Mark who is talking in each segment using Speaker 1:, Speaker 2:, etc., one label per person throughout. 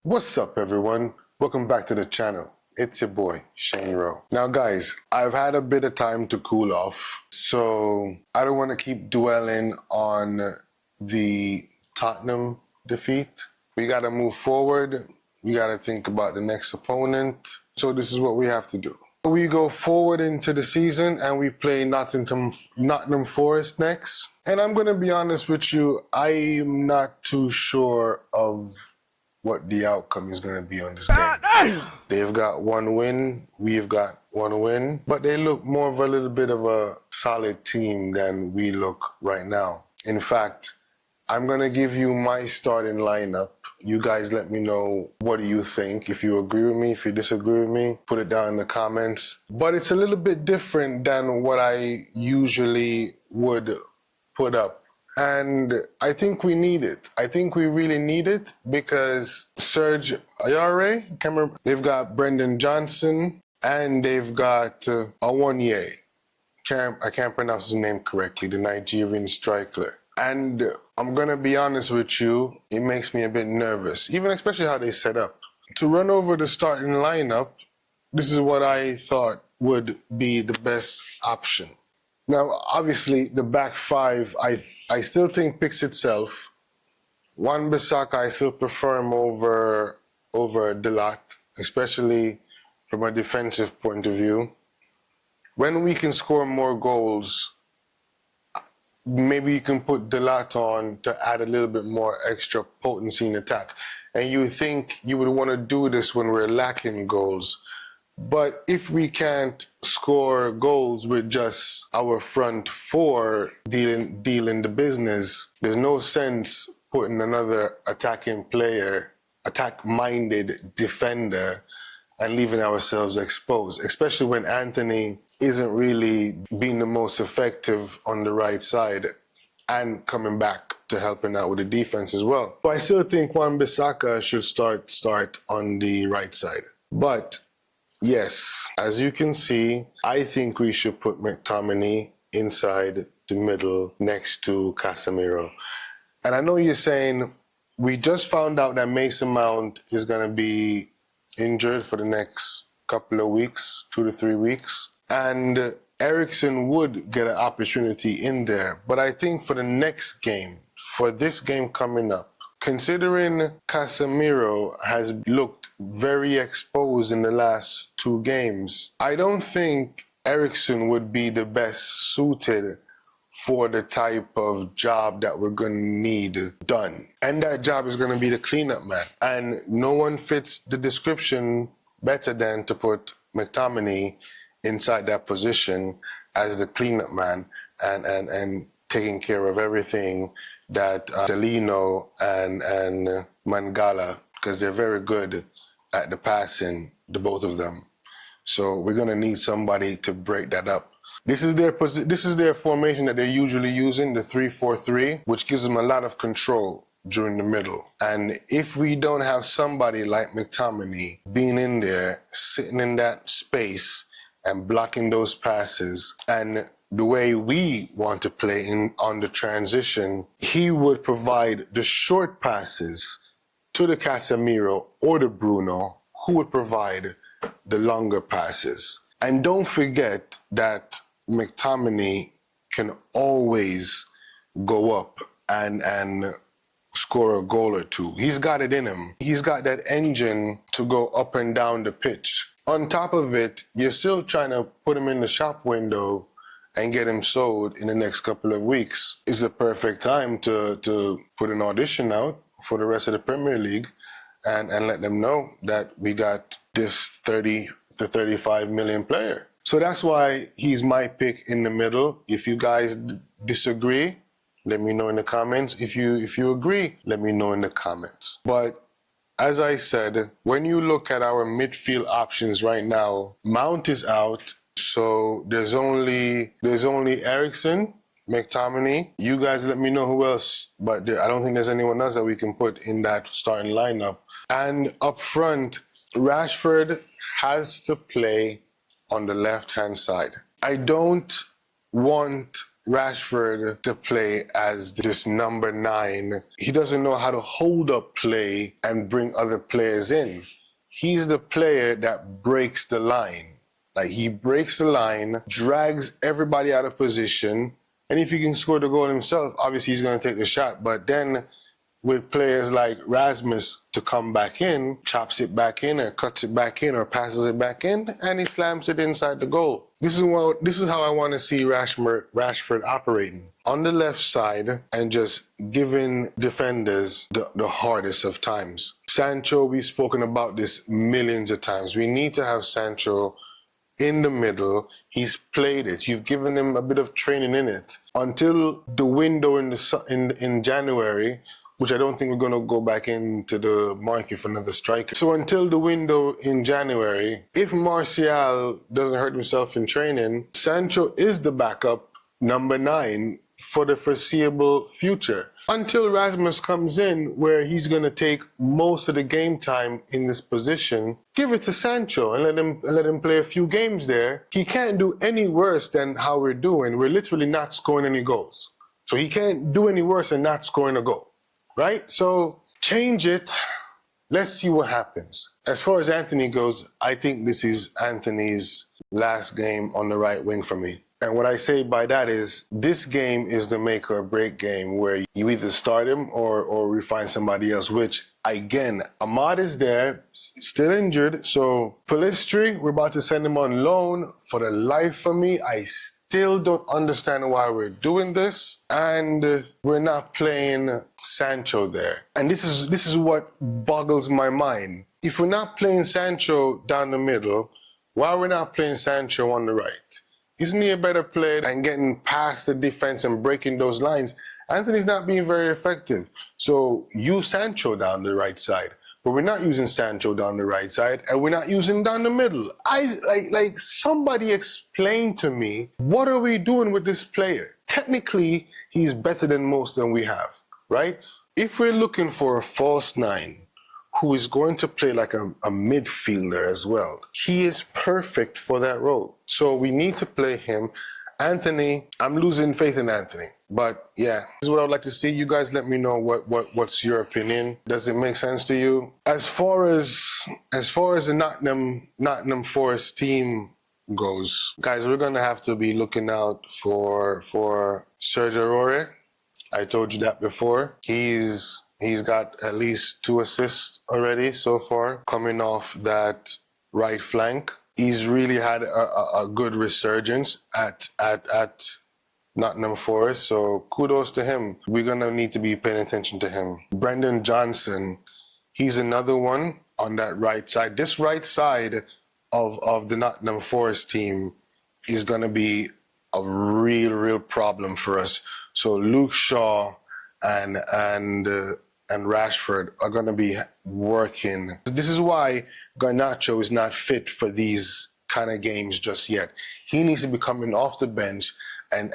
Speaker 1: What's up, everyone? Welcome back to the channel. It's your boy, Shane Rowe. Now, guys, I've had a bit of time to cool off, so I don't want to keep dwelling on the Tottenham defeat. We got to move forward. We got to think about the next opponent. So this is what we have to do. We go forward into the season and we play Nottingham Forest next. And I'm going to be honest with you, I'm not too sure of what the outcome is going to be on this game. They've got one win, we've got one win, but they look more of a little bit of a solid team than we look right now. In fact, I'm going to give you my starting lineup. You guys let me know, what do you think? If you agree with me, if you disagree with me, put it down in the comments. But it's a little bit different than what I usually would put up. And I think we need it. I think we really need it because Serge Aurier, they've got Brendan Johnson, and they've got Awoniyi. I can't pronounce his name correctly, the Nigerian striker. And I'm gonna be honest with you, it makes me a bit nervous, even especially how they set up. To run over the starting lineup, this is what I thought would be the best option. Now, obviously, the back five, I still think picks itself. Wan-Bissaka, I still prefer him over Delot, especially from a defensive point of view. When we can score more goals, maybe you can put Delot on to add a little bit more extra potency in attack. And you would think you would want to do this when we're lacking goals. But if we can't score goals with just our front four dealing the business, there's no sense putting another attacking player, attack-minded defender, and leaving ourselves exposed, especially when Anthony isn't really being the most effective on the right side and coming back to helping out with the defense as well. But I still think Wan-Bissaka should start on the right side. But yes, as you can see, I think we should put McTominay inside the middle next to Casemiro. And I know you're saying, we just found out that Mason Mount is going to be injured for the next couple of weeks, 2 to 3 weeks. And Eriksen would get an opportunity in there. But I think for the next game, for this game coming up, considering Casemiro has looked very exposed in the last 2 games, I don't think Eriksen would be the best suited for the type of job that we're going to need done. And that job is going to be the cleanup man. And no one fits the description better than to put McTominay inside that position as the cleanup man and taking care of everything that Delino and Mangala, because they're very good at the passing, the both of them. So we're going to need somebody to break that up. This is their formation that they're usually using, the 3-4-3, which gives them a lot of control during the middle. And if we don't have somebody like McTominay being in there, sitting in that space and blocking those passes, and the way we want to play on the transition, he would provide the short passes to the Casemiro or the Bruno, who would provide the longer passes. And don't forget that McTominay can always go up and score a goal or two. He's got it in him. He's got that engine to go up and down the pitch. On top of it, you're still trying to put him in the shop window and get him sold in the next couple of weeks. It's the perfect time to put an audition out for the rest of the Premier League and let them know that we got this 30 to 35 million player. So that's why he's my pick in the middle. If you guys disagree, let me know in the comments. If you agree, let me know in the comments. But as I said, when you look at our midfield options right now, Mount is out, so there's only Eriksen, McTominay. You guys let me know who else, but I don't think there's anyone else that we can put in that starting lineup. And up front, Rashford has to play on the left-hand side. I don't want Rashford to play as this number 9. He doesn't know how to hold up play and bring other players in. He's the player that breaks the line. Like, he breaks the line, drags everybody out of position, and if he can score the goal himself, obviously he's going to take the shot. But then with players like Rasmus to come back in, chops it back in or cuts it back in or passes it back in, and he slams it inside the goal. This is how I want to see Rashford operating. On the left side and just giving defenders the hardest of times. Sancho, we've spoken about this millions of times. We need to have Sancho in the middle. He's played it. You've given him a bit of training in it. Until the window in January, which I don't think we're going to go back into the market for another striker. So until the window in January, if Martial doesn't hurt himself in training, Sancho is the backup number 9 for the foreseeable future. Until Rasmus comes in, where he's going to take most of the game time in this position, give it to Sancho and let him play a few games there. He can't do any worse than how we're doing. We're literally not scoring any goals. So he can't do any worse than not scoring a goal. Right? So change it. Let's see what happens. As far as Anthony goes, I think this is Anthony's last game on the right wing for me. And what I say by that is, this game is the make or break game where you either start him or we find somebody else, which, again, Ahmad is there, still injured. So Pellistri, we're about to send him on loan. For the life of me, I still don't understand why we're doing this. And we're not playing Sancho there. And this is what boggles my mind. If we're not playing Sancho down the middle, why are we not playing Sancho on the right? Isn't he a better player and getting past the defense and breaking those lines? Anthony's not being very effective. So use Sancho down the right side. But we're not using Sancho down the right side, and we're not using him down the middle. Like somebody explain to me, what are we doing with this player? Technically, he's better than most than we have, right? If we're looking for a false 9 who is going to play like a midfielder as well, he is perfect for that role. So we need to play him. Anthony, I'm losing faith in Anthony. But yeah, this is what I would like to see. You guys let me know what's your opinion. Does it make sense to you? As far as the Nottingham Forest team goes, guys, we're gonna have to be looking out for Sergio Aurier. I told you that before. He's got at least 2 assists already so far, coming off that right flank. He's really had a good resurgence at Nottingham Forest, so kudos to him. We're gonna need to be paying attention to him. Brendan Johnson, he's another one on that right side. This right side of the Nottingham Forest team is gonna be a real problem for us. So Luke Shaw and Rashford are going to be working. This is why Garnacho is not fit for these kind of games just yet. He needs to be coming off the bench and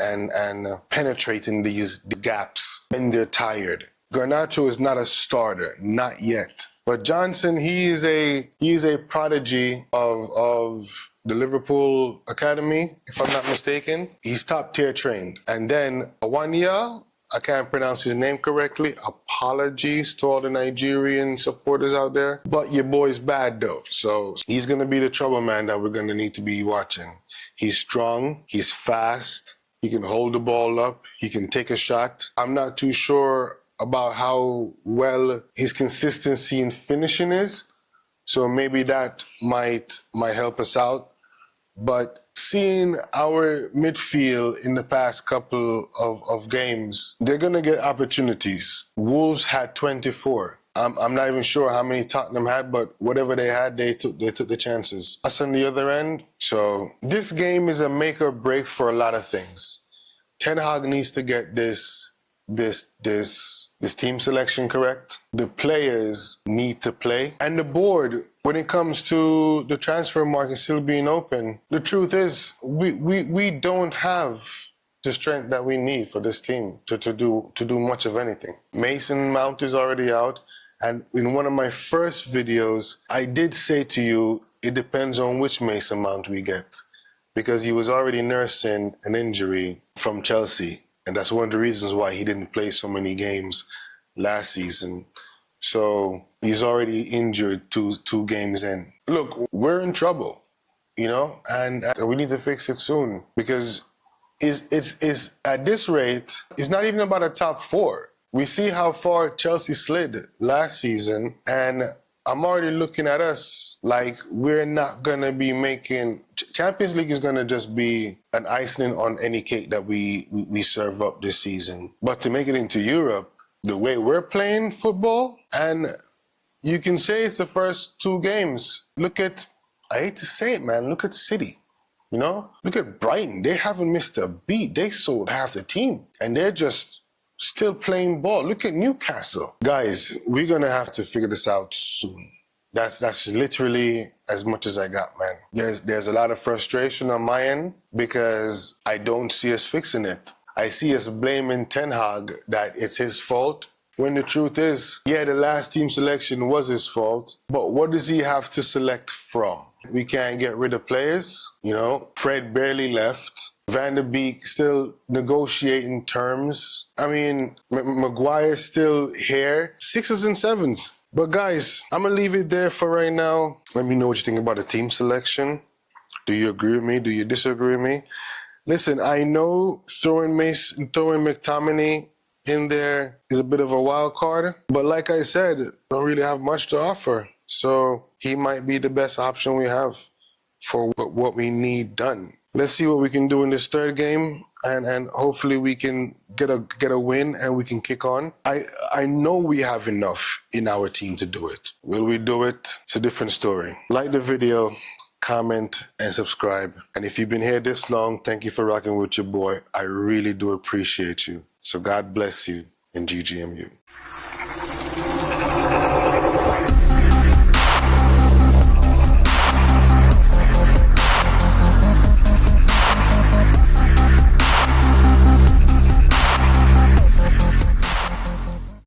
Speaker 1: penetrating these gaps when they're tired. Garnacho is not a starter, not yet. But Johnson, he is a prodigy of the Liverpool Academy, if I'm not mistaken. He's top tier trained. And then Awanya, I can't pronounce his name correctly. Apologies to all the Nigerian supporters out there. But your boy's bad though. So he's going to be the trouble man that we're going to need to be watching. He's strong. He's fast. He can hold the ball up. He can take a shot. I'm not too sure about how well his consistency in finishing is. So maybe that might help us out. But seeing our midfield in the past couple of games, they're going to get opportunities. Wolves had 24. I'm not even sure how many Tottenham had, but whatever they had, they took the chances. Us on the other end. So this game is a make or break for a lot of things. Ten Hag needs to get this team selection correct. The players need to play. And the board, when it comes to the transfer market still being open, the truth is we don't have the strength that we need for this team to do much of anything. Mason Mount is already out. And in one of my first videos, I did say to you, it depends on which Mason Mount we get. because he was already nursing an injury from Chelsea. And that's one of the reasons why he didn't play so many games last season. So he's already injured two games in. Look, we're in trouble, you know, and we need to fix it soon because it's at this rate, it's not even about a top four. We see how far Chelsea slid last season, and I'm already looking at us like we're not gonna be making Champions League is gonna just be an icing on any cake that we serve up this season. But to make it into Europe, the way we're playing football, and you can say it's the first two games. Look at, I hate to say it, man, look at City. You know, look at Brighton. They haven't missed a beat. They sold half the team, and they're just still playing ball. Look at Newcastle. Guys, we're going to have to figure this out soon. That's literally as much as I got, man. There's a lot of frustration on my end because I don't see us fixing it. I see us blaming Ten Hag that it's his fault, when the truth is, yeah, the last team selection was his fault, but what does he have to select from? We can't get rid of players, you know. Fred barely left. Van der Beek still negotiating terms. I mean, Maguire's still here. 6s and 7s. But guys, I'm going to leave it there for right now. Let me know what you think about the team selection. Do you agree with me? Do you disagree with me? Listen, I know throwing McTominay in there is a bit of a wild card, but like I said, don't really have much to offer. So he might be the best option we have for what we need done. Let's see what we can do in this third game, and hopefully we can get a win and we can kick on. I know we have enough in our team to do it. Will we do it? It's a different story. Like the video, comment, and subscribe. And if you've been here this long, thank you for rocking with your boy. I really do appreciate you. So God bless you and GGMU.